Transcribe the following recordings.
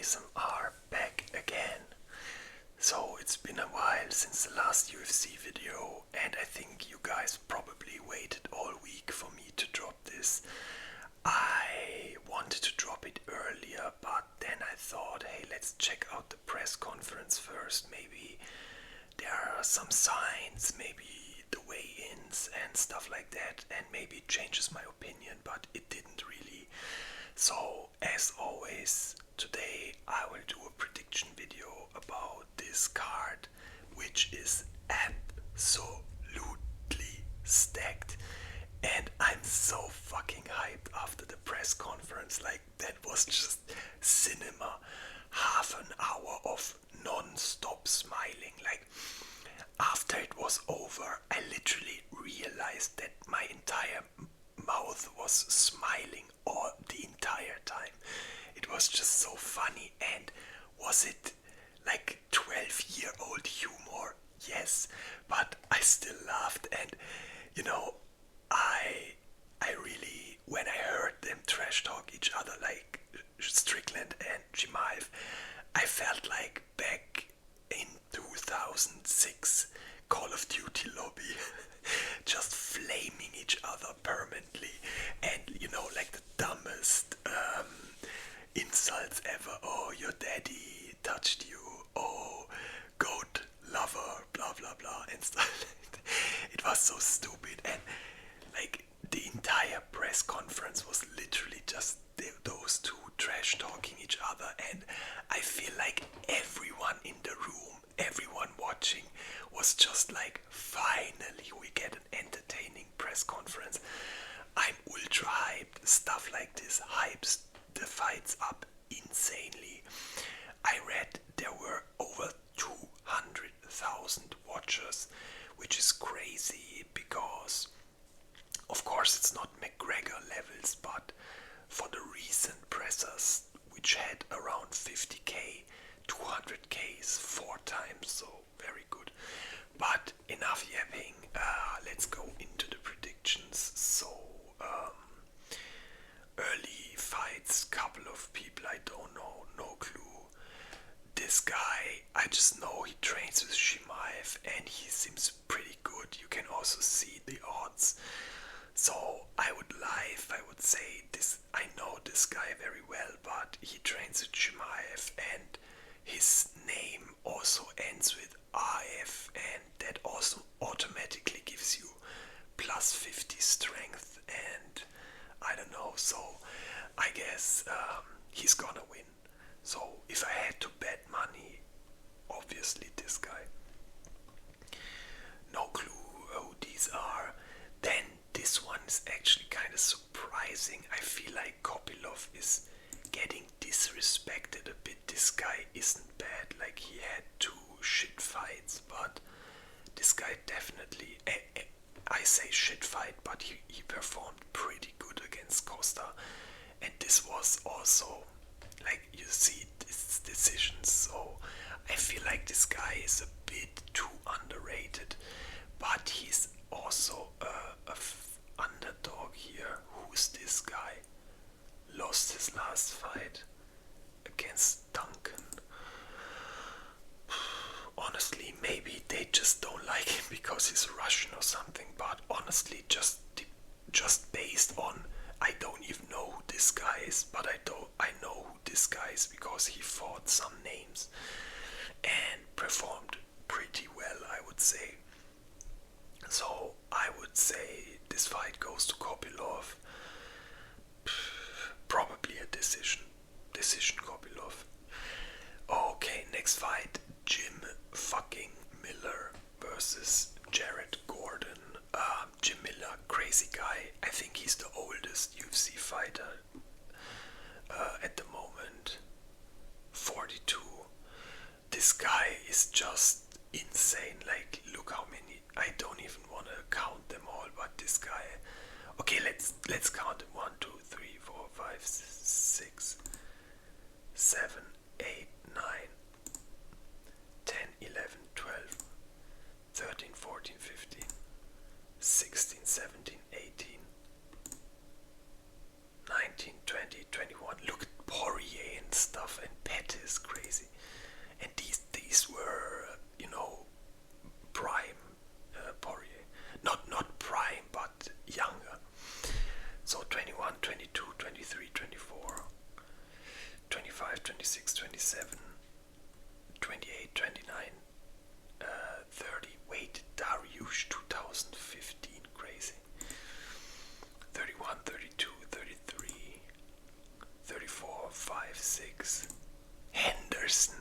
ASMR back again. So it's been a while since the last UFC video, and I think you guys probably waited all week for me to drop this. I wanted to drop it earlier, but then I thought, hey, let's check out the press conference first. Maybe there are some signs, maybe the weigh-ins and stuff like that, and maybe it changes my opinion, but it didn't really. So, as always, today I will do a prediction video about this card, which is absolutely stacked. And I'm so fucking hyped after the press conference. Like, that was just cinema. Half an hour of non-stop smiling. Like, after it was over, I literally realized that my entire mouth was smiling all the entire time. It was just so funny. And was it like 12-year-old humor? Yes, but I still laughed. And you know, I really, when I heard them trash talk each other like Strickland and Chimaev, I felt like back in 2006 Call of Duty lobby, just flaming each other permanently, and you know, like the dumbest insults ever. Oh, your daddy touched you. Oh, goat lover, blah blah blah, and stuff. It was so stupid, and like the entire press conference was literally just those two trash talking each other, and I feel like everyone in the room, everyone watching, was just like, finally we get an entertaining press conference. I'm ultra hyped. Stuff like this hypes the fights up insanely. I read there were over 200,000 watchers, which is crazy because, of course, it's not McGregor levels, but for the recent pressers, which had around 50k, 200k is 4 times, so very good. But enough yapping, let's go into the predictions. So, early fights, couple of people I don't know, no clue. This guy, I just know he trains with Chimaev and he seems pretty good. You can also see the odds. So I would say this, I know this guy very well, but he trains with Chimaev and his name also ends with RF, and that also automatically gives you plus 50 strength, and I don't know, so I guess he's gonna win. So if I had to bet money, obviously this guy. No clue who these are. Then this one is actually kind of surprising. I feel like Kopilov is getting disrespected a bit. This guy isn't bad. Like, he had 2 shit fights, but this guy definitely, I say shit fight, but he performed pretty good against Costa. And this was also, like, you see this decisions, so I feel like this guy is a bit too underrated, but he's also a underdog here. Who's this guy? Lost his last fight against Duncan. Honestly, maybe they just don't like him because he's Russian or something, but honestly, just based on, I don't even know who this guy is, but I know who this guy is because he fought some names and performed pretty well, I would say. So I would say this fight goes to Kopilov. Probably a decision Kopilov. Okay, next fight, Jim fucking Miller versus Jared Gordon. Jim Miller, crazy guy. I think he's the oldest UFC fighter at the moment. 42. This guy is just insane. Like, look how many. I don't even want to count them all, but this guy. Okay, let's count them. 1, 2, 3, 4, 5, 6, 7, 8, 9, 10, 11, 12, 13, 14, 15, 16, 17, 18, 19, 20, 21. Look at Poirier and stuff, and Pettis. 21, 22, 23, 24, 25, 26, 27, 28, 29, 30. Wait, Dariush 2015, crazy. 31, 32, 33, 34, 5, 6. Henderson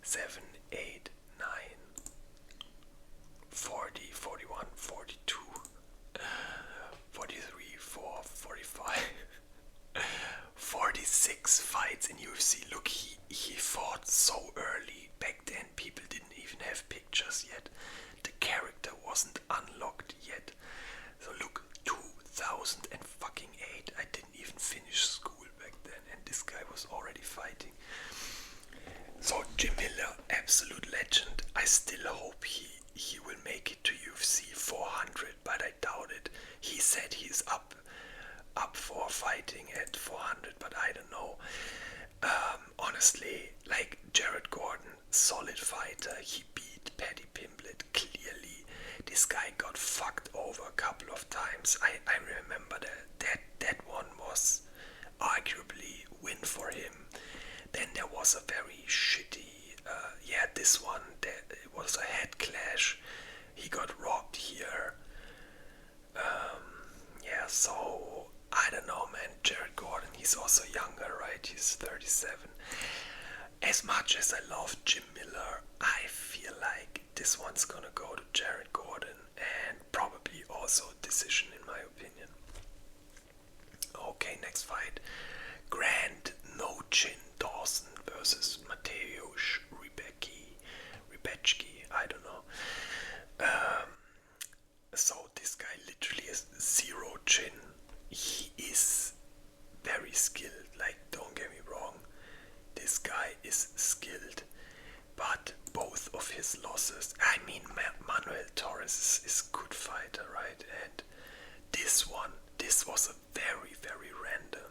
7, 8, 9, 40, 41, 42, 43, 4, 45, 46 fights in UFC. Look, he fought so early. Back then people didn't even have pictures yet. The character wasn't unlocked yet. So look, 2008. I didn't even finish school back then, and this guy was already fighting. So Jim Miller, absolute legend. I still hope he will make it to UFC 400, but I doubt it. He said he's up for fighting at 400, but I don't know. Honestly, like Jared Gordon, solid fighter. He beat Paddy Pimblett clearly. This guy got fucked over a couple of times. I remember that one was arguably win for him. Then there was a very shitty, this one, it was a head clash. He got robbed here. So I don't know, man. Jared Gordon, he's also younger, right? He's 37. As much as I love Jim Miller, I feel like this one's gonna go to Jared Gordon, and probably also decision in my opinion. Okay, next fight. Grand No Chin Dawson versus Mateusz Rebecki, I don't know. So this guy literally has zero chin. He is very skilled, like, don't get me wrong. This guy is skilled, but both of his losses, I mean, Manuel Torres is a good fighter, right? And this was a very, very random.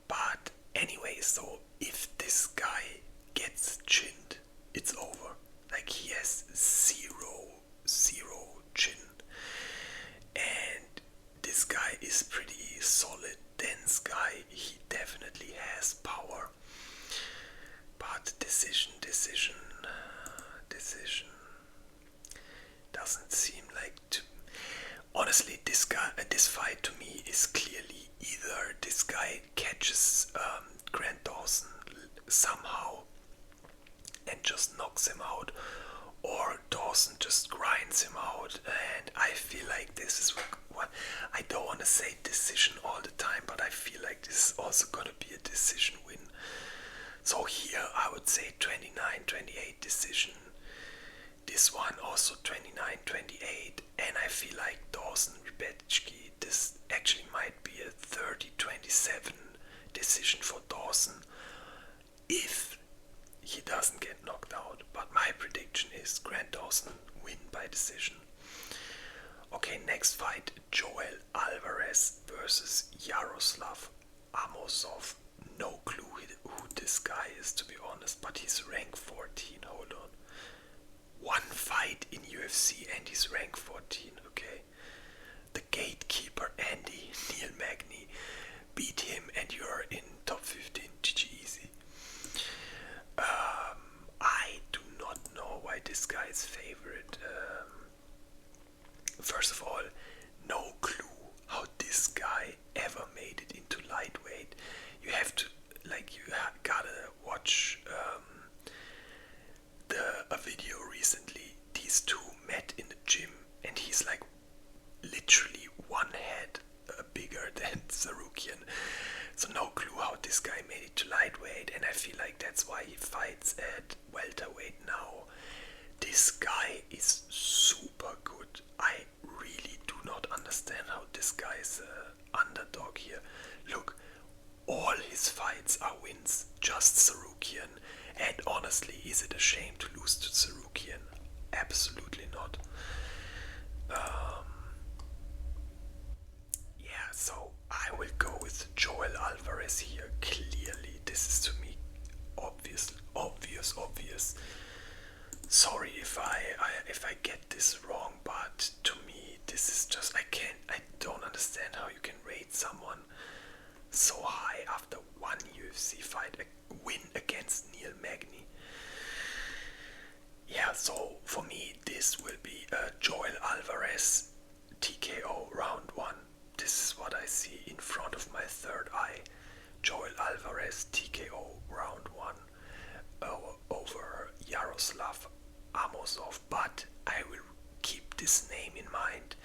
But anyway, so if this guy gets chinned, it's over. Like, he has zero chin. And this guy is pretty solid, dense guy. He definitely has power. But decision doesn't seem like to. Honestly, this fight to me is clearly either this guy catches Grant Dawson somehow and just knocks him out, or Dawson just grinds him out. And I feel like this is what I don't want to say decision all the time, but I feel like this is also gonna be a decision win. So here I would say 29-28 decision. This one also 29-28, and I feel like Dawson Rebecki, this actually might be a 30-27 decision for Dawson if he doesn't get knocked out. But my prediction is Grant Dawson win by decision. Okay, next fight, Joel Alvarez versus Yaroslav Amosov. No clue who this guy is, to be honest, but he's rank 14. Hold on. One fight in UFC and he's rank 14, okay? The gatekeeper Andy Neil Magny beat him and you're in top 15. GG easy. I do not know why this guy is favorite. First of all, no clue how this guy ever made it into lightweight. You have to, like, you gotta watch a video recently. These two met in the gym and he's like literally one head bigger than Sarukian. So no clue how this guy made it to lightweight, and I feel like that's why he fights at welterweight now. This guy is super good. I really do not understand how this guy is an underdog here. Look, all his fights are wins, just Sarukian. And honestly, is it a shame to lose to Sarukian? Absolutely not. So I will go with Joel Alvarez here. Clearly, this is to me obvious. Sorry if I get this wrong, but to me this is just I don't understand how you can rate someone so high after one UFC fight, a win against Neil Magny. Yeah, so for me this will be a Joel Alvarez TKO round 1. This is what I see in front of my third eye. Joel Alvarez TKO round 1 over Yaroslav Amosov, but I will keep this name in mind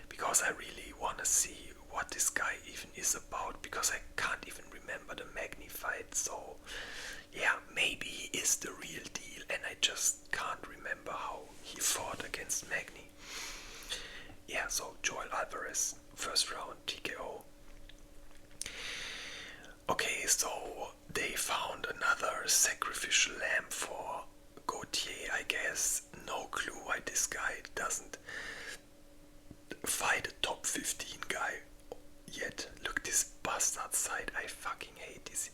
because I really want to see what this guy even is about, because I can't even remember the Magny fight. So yeah, maybe he is the real deal and I just can't remember how he fought against Magny. Yeah, so Joel Alvarez, first round TKO. Okay, so they found another sacrificial lamb for Gauthier, I guess. No clue why this guy doesn't fight a top 15 guy yet. Look, this bastard side, I fucking hate this.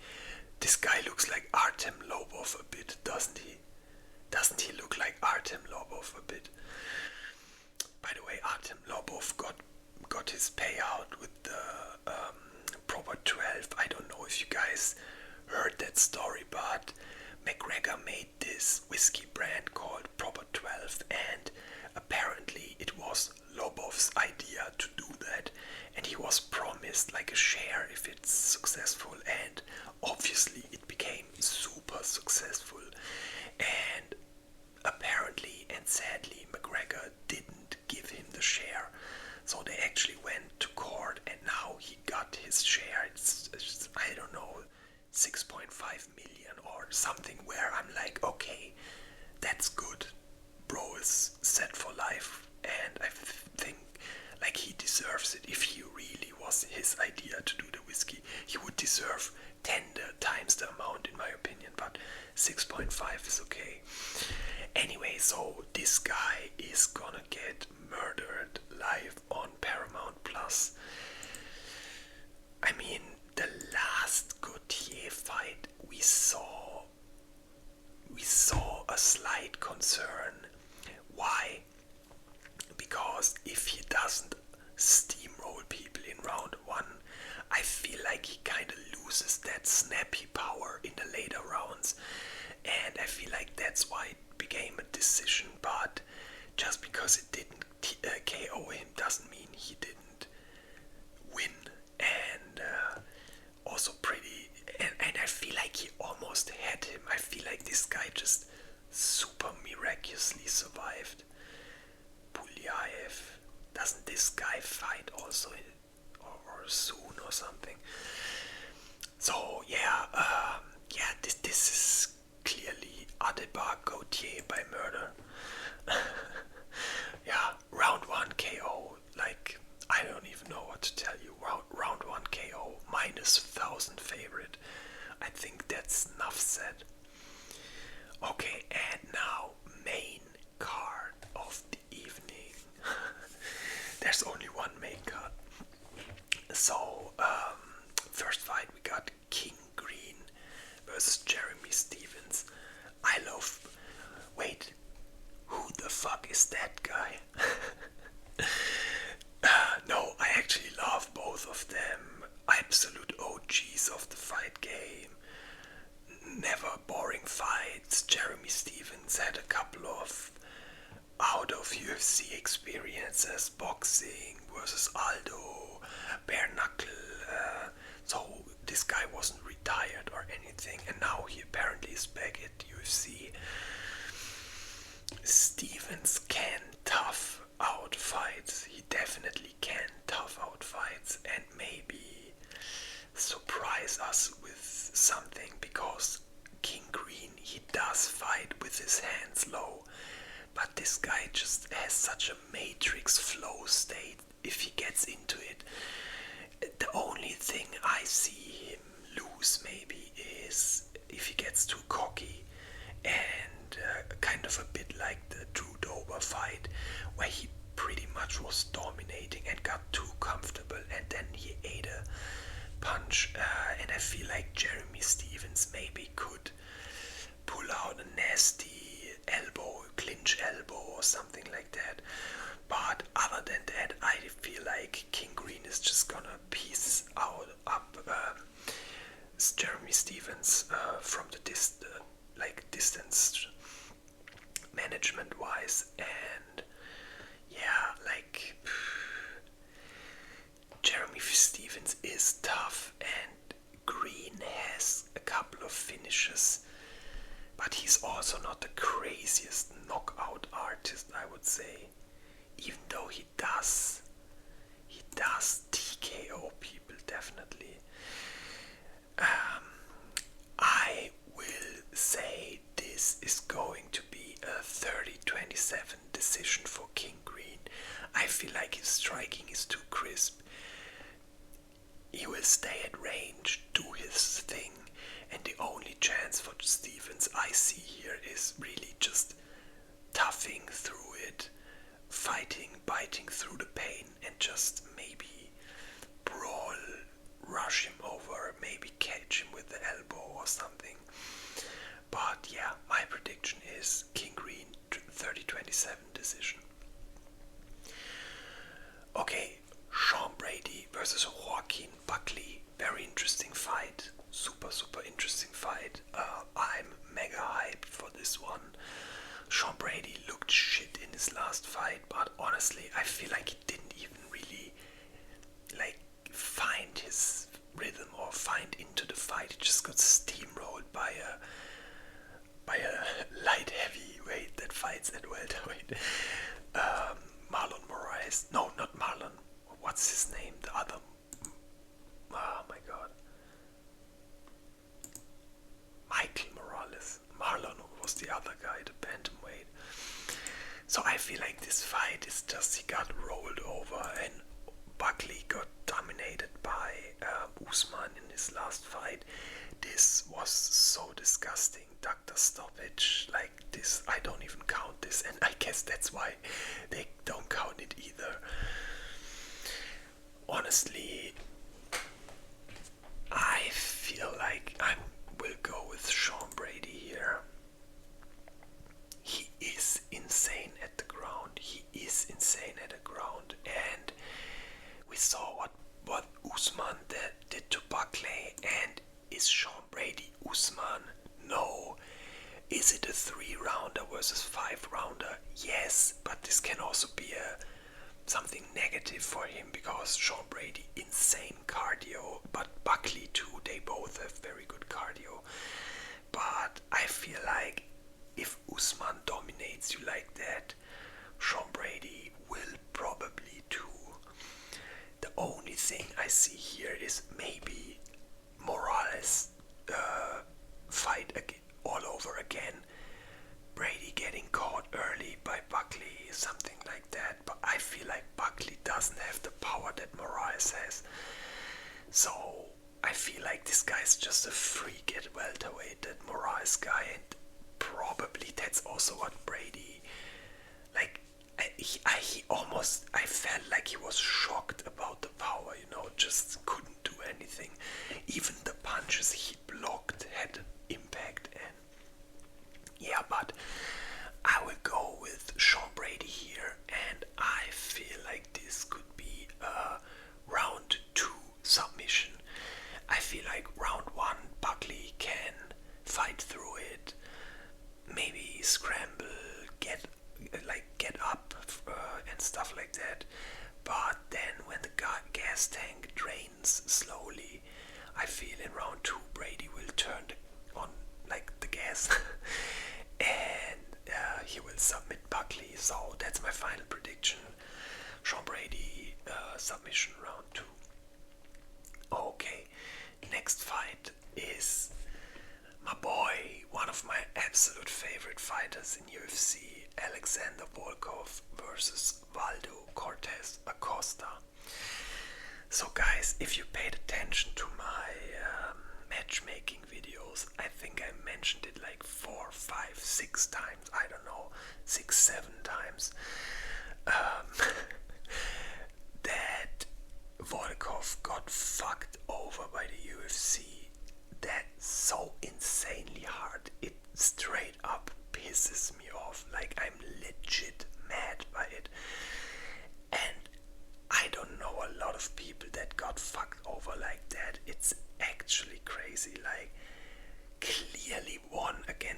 This guy looks like Artem Lobov a bit, doesn't he? Doesn't he look like Artem Lobov a bit? By the way, Artem Lobov got his payout with the Proper 12. I don't know if you guys heard that story, but McGregor made this whiskey brand called Proper 12, and apparently it was Lobov's idea to do that, and he was promised like a share if it's successful, and obviously it became super successful. And apparently and sadly McGregor didn't give him the share, so they actually went to court and now he got his share. It's I don't know, 6.5 million or something, where I'm like, okay, that's good. Bro is set for life, and I think like he deserves it. If he really was his idea to do the whiskey, he would deserve 10 times the amount in my opinion, but 6.5 is okay. Anyway, so this guy is gonna get murdered live on Paramount Plus. I mean, the last Gauthier fight we saw a slight concern. Why? Because if he doesn't steamroll people in round 1, I feel like he kind of loses that snappy power in the later rounds, and I feel like that's why it became a decision. But just because it didn't KO him doesn't mean he didn't win. And also pretty, and I feel like he almost had him. I feel like this guy just super miraculously survived. Pulyaev, doesn't this guy fight also or soon or something? So yeah, this is clearly Adebar Gauthier by murder. Yeah, round 1 KO, like I don't even know what to tell you. Round 1 KO, minus 1,000 favorite. I think that's enough said. Okay, and now main card of the evening. There's only one main card. So, first fight we got King Green versus Jeremy Stevens. I love... Wait, who the fuck is that guy? No, I actually love both of them. Absolute OGs of the fight game. Never boring fights. Jeremy Stevens had a couple of out of UFC experiences, boxing versus Aldo, bare knuckle. So this guy wasn't retired or anything, and now he apparently is back at UFC. Stevens can tough out fights. He definitely can tough out fights and maybe surprise us with something, because King Green, he does fight with his hands low, but this guy just has such a matrix flow state if he gets into it. The only thing I see him lose maybe is if he gets too cocky, and kind of a bit like the Drew Dober fight, where he pretty much was dominating and got too comfortable, and then he ate a punch, and I feel like Jeremy Stevens maybe could pull out a nasty elbow, clinch elbow or something like that. But other than that, I feel like King Green is just gonna piece out up Jeremy Stevens from the distance management wise, and yeah, like Jeremy Stevens is tough, and Green has a couple of finishes, but he's also not the craziest knockout artist, I would say. Even though he does TKO people, definitely. I will say this is going to be a 30-27 decision for King Green. I feel like his striking is too crisp. He will stay at range, do his thing, and the only chance for Stevens I see here is really just toughing through it, fighting, biting through the pain, and just maybe brawl, rush him over, maybe catch him with the elbow or something. But yeah, my prediction is King Green 30-27 decision. Okay, Sean Brady versus Joaquin Buckley. Very interesting fight. Super interesting fight. I'm mega hyped for this one. Sean Brady looked shit in his last fight, but honestly, I feel like he didn't even really find his rhythm or find into the fight. He just got steamrolled by a light heavyweight that fights at welterweight. Marlon Moraes. No, not Marlon. What's his name? The other. Oh my god. Michael Morales. Marlon was the other guy, the bantamweight. So I feel like this fight is just, he got rolled over, and Buckley got dominated by Usman in his last fight. This was so disgusting. Doctor stoppage like this. I don't even count this, and I guess that's why they don't count it either. Honestly, I feel like I will go with Sean Brady here. He is insane at the ground. And we saw what Usman did to Buckley. And is Sean Brady Usman? No. Is it a 3-rounder versus 5-rounder? Yes, but this can also be something negative for him, because Sean Brady, insane cardio, but Buckley too, they both have very good cardio. But I feel like if Usman dominates you like that, Sean Brady will probably too. The only thing I see here is maybe Morales fight again, all over again. Brady getting caught early by Buckley, something like that. But I feel like Buckley doesn't have the power that Morales has. So I feel like this guy's just a freak at welterweight, that Morales guy, and probably that's also what Brady, like, I felt like he was shocked about the power, just couldn't do anything. Even the punches he blocked had an impact, and yeah, but I will go with Sean Brady here, and I feel like this could be a round 2 submission. I feel like round 1 Buckley can fight through it, maybe scramble, get up and stuff like that. But then when the gas tank drains slowly, I feel in round 2 Brady will turn on the gas and he will submit Buckley. So that's my final prediction. Sean Brady submission round 2. Okay, next fight is my boy, one of my absolute favorite fighters in UFC, Alexander Volkov versus Waldo Cortez Acosta. So guys, if you paid attention to my matchmaking videos, I think I mentioned it like 4, 5, 6 times, I don't know, 6, 7 times, that Volkov got fucked over by the UFC. That's so insanely hard. It straight up pisses me off. Like, I'm legit mad by it.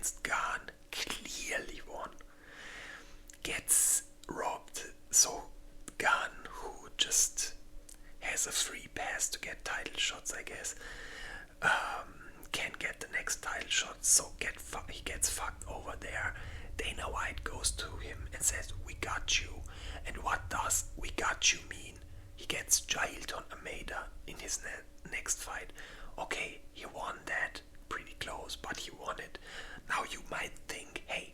against Gane clearly won. Gets robbed, so Gane, who just has a free pass to get title shots, I guess, can get the next title shot, so he gets fucked over there. Dana White goes to him and says, "We got you." And what does "we got you" mean? He gets Jailton Almeida in his next fight. Okay, he won that pretty close, but he won it. Now you might think, hey,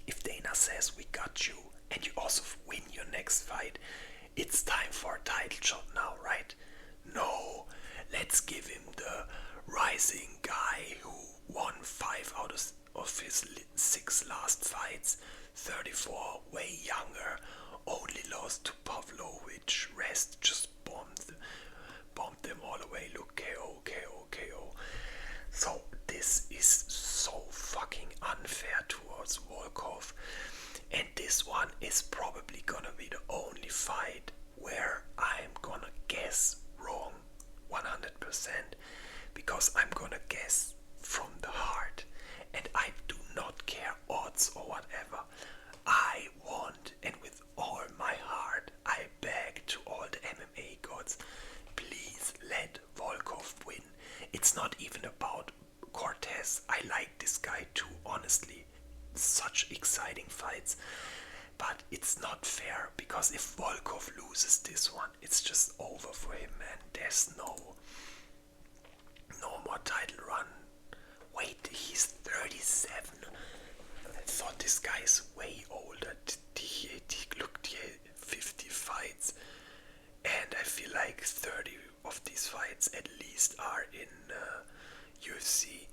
if Dana says "we got you" and you also win your next fight, it's time for a title shot now, right? No, let's give him the rising guy who won 5 out of his 6 last fights, 34, way younger, only lost to Pavlovich, rest just bombed them all away. Look, KO, KO, KO. So this is so fucking unfair towards Volkov, and this one is probably gonna be the only fight where I'm gonna guess wrong 100%, because I'm gonna guess from the heart, and I do not care odds or whatever. I want, and with all my heart, I beg to all the MMA gods, please let Volkov win. It's not even about Cortez. I like this guy too, honestly. Such exciting fights. But it's not fair, because if Volkov loses this one, it's just over for him, man. There's no more title run. Wait, he's 37. I thought this guy is way older. He looked here 50 fights, and I feel like 30 of these fights at least are in UFC.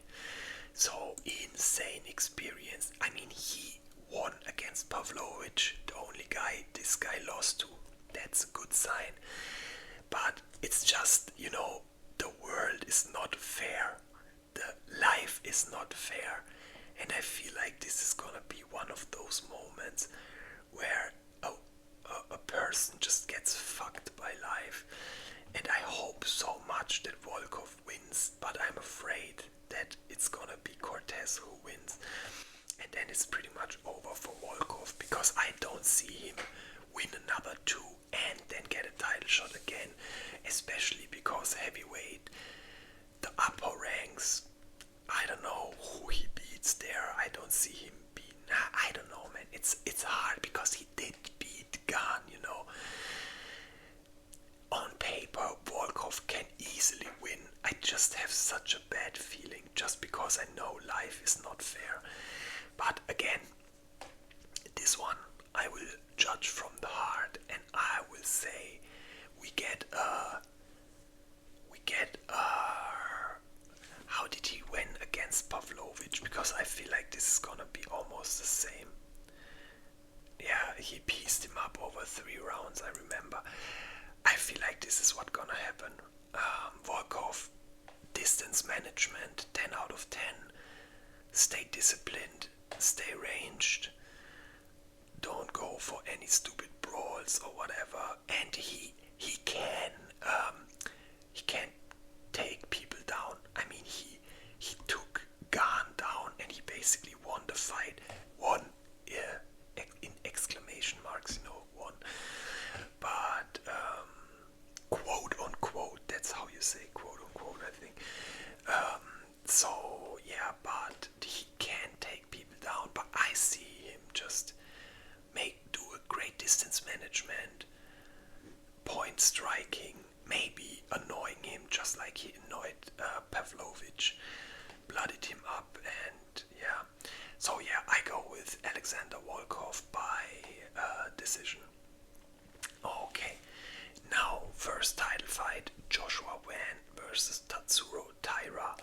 So insane experience. I mean, he won against Pavlovich, the only guy this guy lost to. That's a good sign. But it's just, the world is not fair. The life is not fair. And I feel like this is gonna be one of those moments where a person just gets fucked by life. And I hope so much that Volkov wins, but I'm afraid that it's gonna be Cortez who wins. And then it's pretty much over for Volkov, because I don't see him win another 2 and then get a title shot again, especially because heavyweight, the upper ranks, I don't know who he beats there. I don't see him beat. I don't know, man. It's hard, because he did beat Gane, On paper, Volkov can easily win. I just have such a bad feeling, just because I know life is not fair. But again, this one I will judge from the heart, and I will say we get how did he win against Pavlovich? Because I feel like this is gonna be almost the same. Yeah, he pieced him up over 3 rounds, I remember. I feel like this is what's gonna happen. Volkov, distance management, 10 out of 10. Stay disciplined, stay ranged. Don't go for any stupid brawls or whatever. And he can take people down. I mean, he took Gane down, and he basically won the fight. Won, in exclamation marks, won. But quote unquote, that's how you say quote unquote, I think. So yeah, but he can take people down. But I see him just do a great distance management, point striking, maybe annoying him just like he annoyed Pavlovich, blooded him up, and yeah. So yeah, I go with Alexander Volkov by decision. Okay, now first title fight, Joshua Wan versus Tatsuro Taira.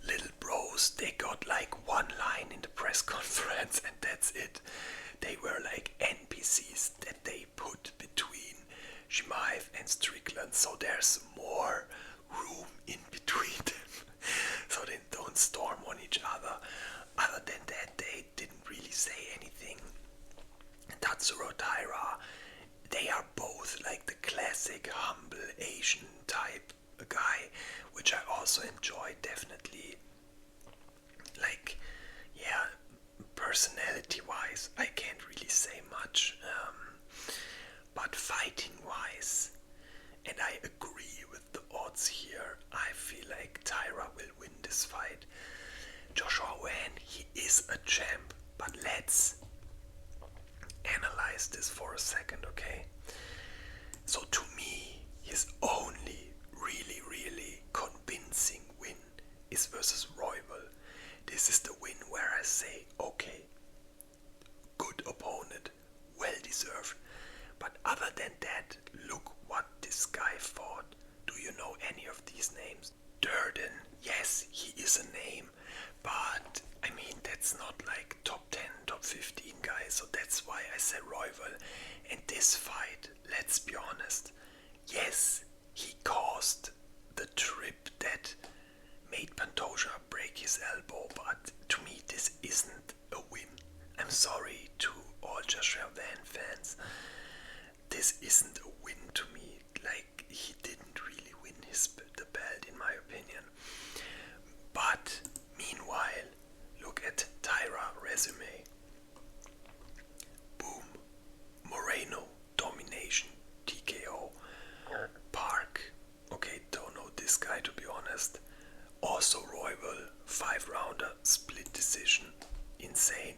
Little bros, they got like one line in the press conference, and that's it. They were like NPCs that they put between Chimaev and Strickland, so there's more room in between them, so they don't storm on each other. Other than that, they didn't really say anything. Tatsuro Taira, they are both like the classic humble Asian type guy, which I also enjoy, definitely. Like personality-wise, I can't really say much. But fighting-wise, and I agree with the odds here, I feel like Tyra will win this fight. Joshua Wan, he is a champ, but let's analyze this for a second, okay? So to me, his only really convincing win is versus Royval. This is the win where I say, okay, good opponent, well deserved. But other than that, look what this guy fought. Do you know any of these names? Durden, yes, he is a name, but I mean, that's not like top 10, top 15 guys, so that's why I said Royval. And this fight, let's be honest, yes, he caused the trip that made Pantoja break his elbow, but to me this isn't a win. I'm sorry to all Joshua Van fans. This isn't a win to me. Like, he didn't really win the belt in my opinion. But meanwhile, look at Tyra resume. Boom. Moreno, domination, TKO. Park, okay, don't know this guy to be honest. Also Royval, 5-rounder, split decision, insane.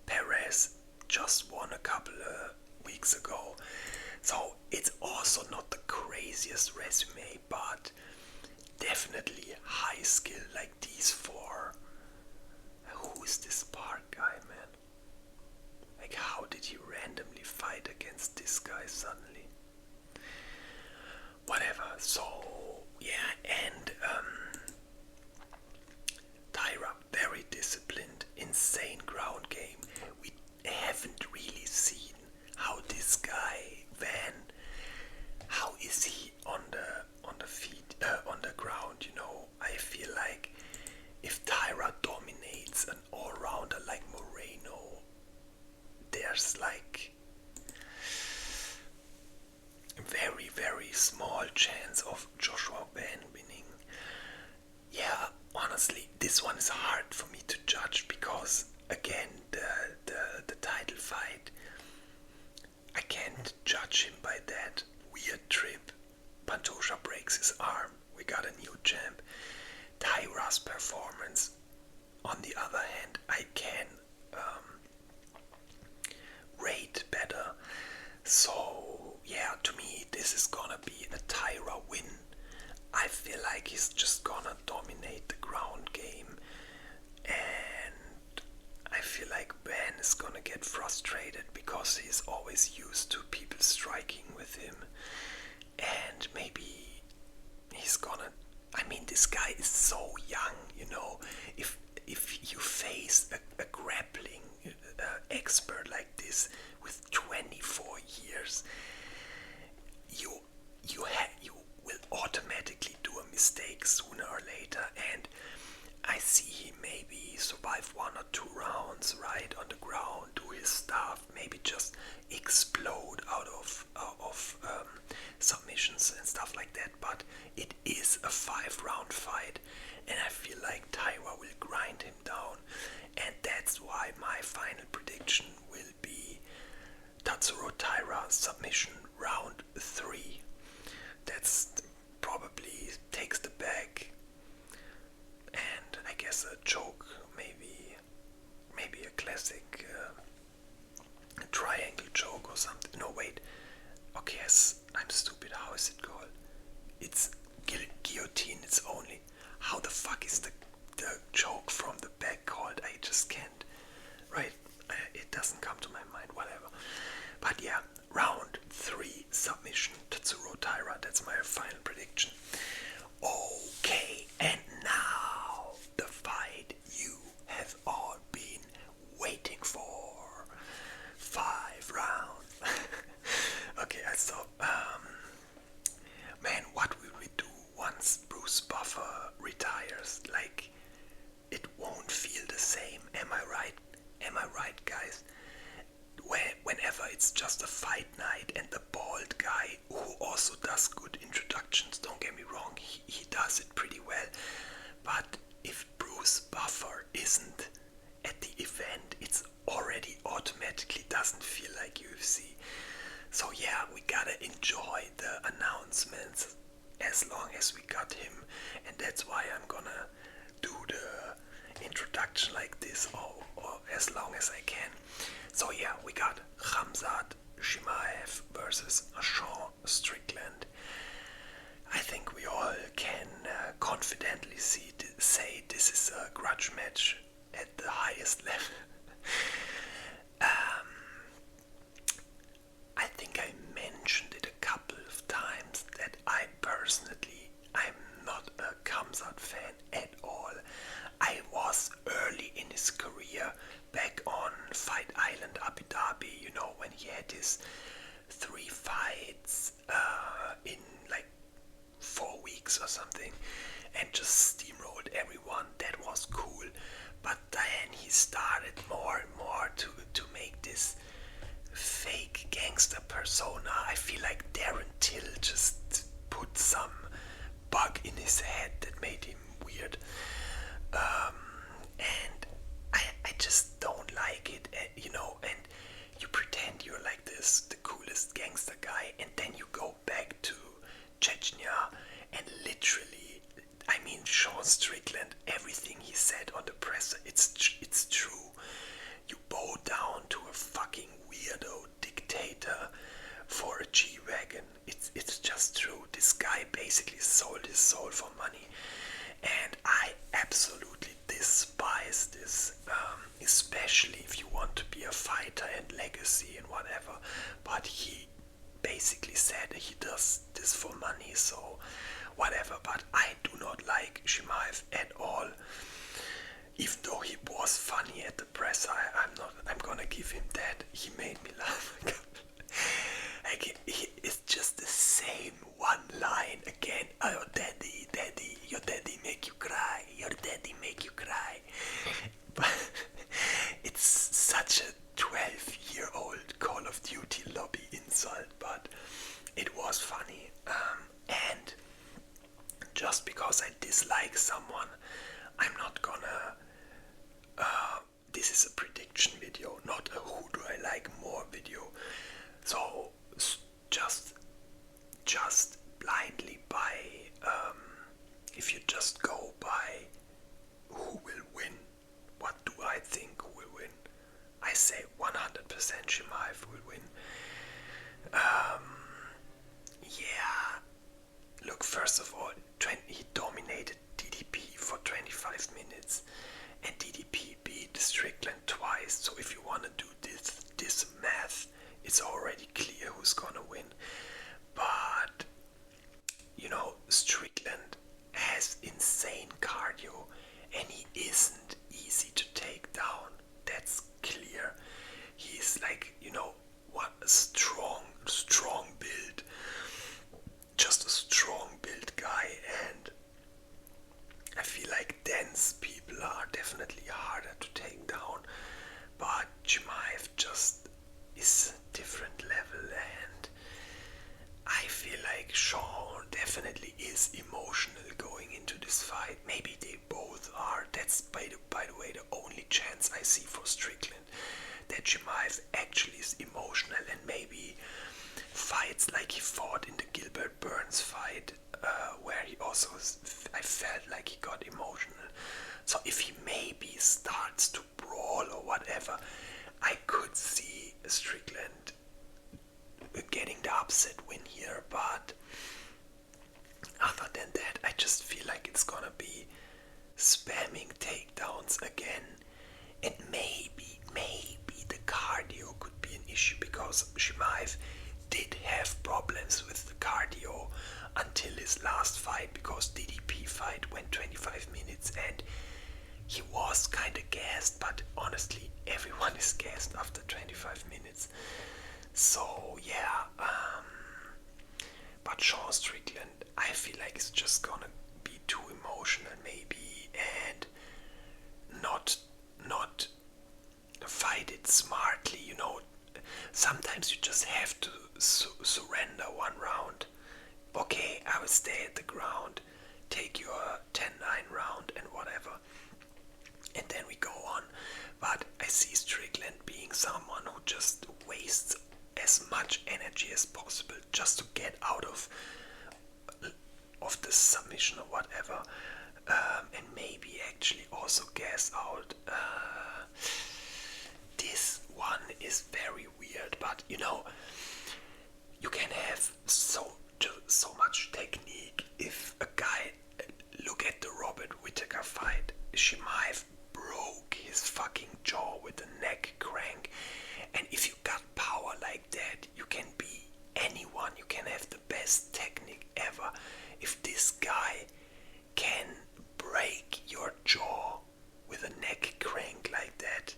Perez just won a couple of weeks ago. So it's also not the craziest resume, but definitely high skill like these four. Who is this Park guy, man? Like, how did he randomly fight against this guy suddenly? Whatever, so yeah, and Tyra, very disciplined, insane ground game. We haven't really seen how this guy Van, how is he on the feet, on the ground, you know? I feel like if Tyra dominates an all-rounder like Moreno, there's like very small chance of Joshua Van winning. Yeah, honestly, this one is hard for me to judge because again, the title fight, I can't judge him by that. Weird trip. Pantoja breaks his arm. We got a new champ. Tyra's performance, on the other hand, I can rate better. So yeah, to me this is gonna be a Tyra win. I feel like he's just gonna dominate the ground game, and I feel like Ben is gonna get frustrated because he's always used to people striking with him, and maybe he's gonna, I mean, this guy is so young, you know. If you face a grappling expert like this with 24 years, you will automatically do a mistake sooner or later, and I see him maybe survive 1 or 2 rounds right on the ground, do his stuff, maybe just explode out of submissions and stuff like that. But it is a 5-round fight, and I feel like Tyra will grind him down, and that's why my final prediction will be Tatsuro Tyra submission round 3. That's probably takes the bag, and I guess a choke, maybe a classic triangle choke or something. No, wait. Okay, yes, I'm stupid. How is it called? It's guillotine. It's only. How the fuck is the choke from the back called? I just can't. Right? It doesn't come to my mind. Whatever. But yeah, round 3 submission Tatsuro Tyra. That's my final prediction. Okay, and now the fight you have all been waiting for. 5 rounds. Okay, I stop. Man, what will we do once Bruce Buffer retires? Like, it won't feel the same. Am I right? Am I right, guys? Whenever it's just a fight night and the bald guy, who also does good introductions, don't get me wrong, he does it pretty well. But if Bruce Buffer isn't at the event, it's guess we got him, and that's why I'm gonna do the introduction like this, or as long as I can. So yeah, we got Khamzat Chimaev versus Sean Strickland. I think we all can confidently say this is a grudge match at the highest level. I think I mentioned it a couple of times that I personally, I'm not a Khamzat fan at all. I was early in his career, back on Fight Island Abu Dhabi, you know, when he had his 3 fights in like 4 weeks or something, and just steamrolled everyone. That was cool. But then he started more and more to make this fake gangster persona. I feel like Darren Till just put some bug in his head that made him weird. And I just don't like it, you know, and you pretend you're like this, the coolest gangster guy, and then you go back to Chechnya and literally, I mean, Sean Strickland, everything he said on the presser, it's true. You bow down to a fucking weirdo dictator for a G-Wagon. It's just true. This guy basically sold his soul for money, and I absolutely despise this, especially if you want to be a fighter and legacy and whatever. But he basically said he does this for money, so whatever. But I do not like Chimaev at all. Even though he was funny at the press, I'm gonna give him that. He made me laugh. Like, it's just the same one line again. Oh, daddy, your daddy make you cry. Your daddy make you cry. But it's such a 12-year-old Call of Duty lobby insult, but it was funny. And just because I dislike someone, I'm not gonna. This is a prediction video, not a who do I like more video. So just blindly by, if you just go by who will win, what do I think who will win? I say 100% Chimaev will win. Yeah. Look, first of all, he dominated DDP for 25 minutes, and DDP beat Strickland twice. So if you want to do this math, it's already clear who's gonna win. But you know, Strickland has insane cardio, and he isn't easy to take down. That's clear. He's like, you know, what a strong build. Just a strong build guy, and I feel like dense people are definitely harder to take down. But Chimaev just is a different level, and I feel like Sean definitely is emotional going into this fight. Maybe they both are. That's by the way the only chance I see for Strickland, that Chimaev actually is emotional and maybe fights like he fought in the Gilbert Burns fight, where he also, I felt like he got emotional. So if he maybe starts to brawl or whatever, I could see Strickland getting the upset win here. But other than that, I just feel like it's gonna be spamming takedowns again, and maybe the cardio could be an issue, because Chimaev did have problems with the cardio until his last fight, because DDP fight went 25 minutes and he was kind of gassed, but honestly everyone is gassed after 25 minutes. So yeah, but Sean Strickland, I feel like it's just gonna be too emotional maybe, and not fight it smartly, you know. Sometimes you just have to surrender one round. Okay, I will stay at the ground, take your 10-9 round and whatever, and then we go on. But I see Strickland being someone who just wastes as much energy as possible just to get out of of the submission or whatever, and maybe actually also gas out. This one is very weird, but you know, you can have so much technique. If a guy, look at the Robert Whittaker fight, Shimaev broke his fucking jaw with a neck crank, and if you got power like that, you can be anyone, you can have the best technique ever. If this guy can break your jaw with a neck crank like that,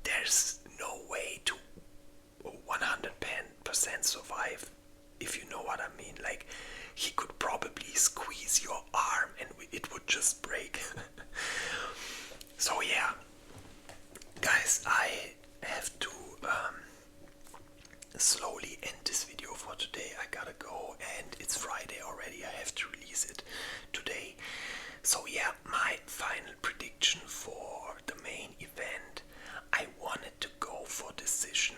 there's no way to 100% survive, if you know what I mean. Like, he could probably squeeze your arm and it would just break. So yeah, guys, I have to slowly end this video for today. I gotta go, and it's Friday already. I have to release it today. So yeah, my final prediction for the main event, I wanted to go for decision,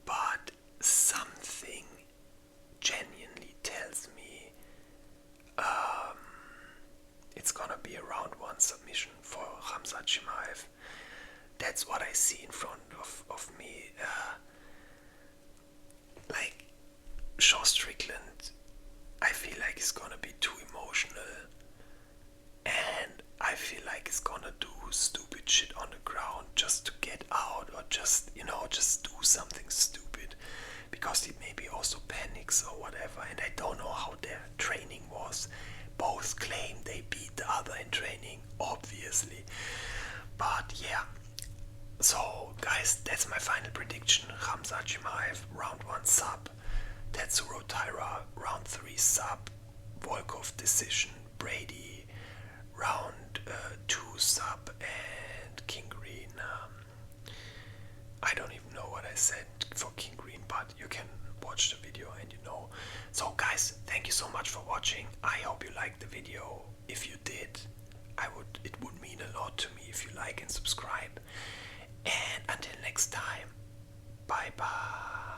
but something genuinely tells me it's gonna be a round one submission for Khamzat Chimaev. That's what I see in front of me. Like, Sean Strickland, I feel like he's gonna be too emotional, and I feel like he's gonna do stupid shit on the ground just to get out, or just, you know, just do something stupid because he maybe also panics or whatever. And I don't know how their training was. Both claim they beat the other in training, obviously, but yeah. So guys, that's my final prediction. Khamzat Chimaev round 1 sub, Tetsuro Taira round 3 sub, Volkov decision, Brady round 2 sub, and King Green, I don't even know what I said for King Green, but you can watch the video and you know. So guys, thank you so much for watching. I hope you liked the video. If you did, it would mean a lot to me if you like and subscribe. And until next time, bye bye.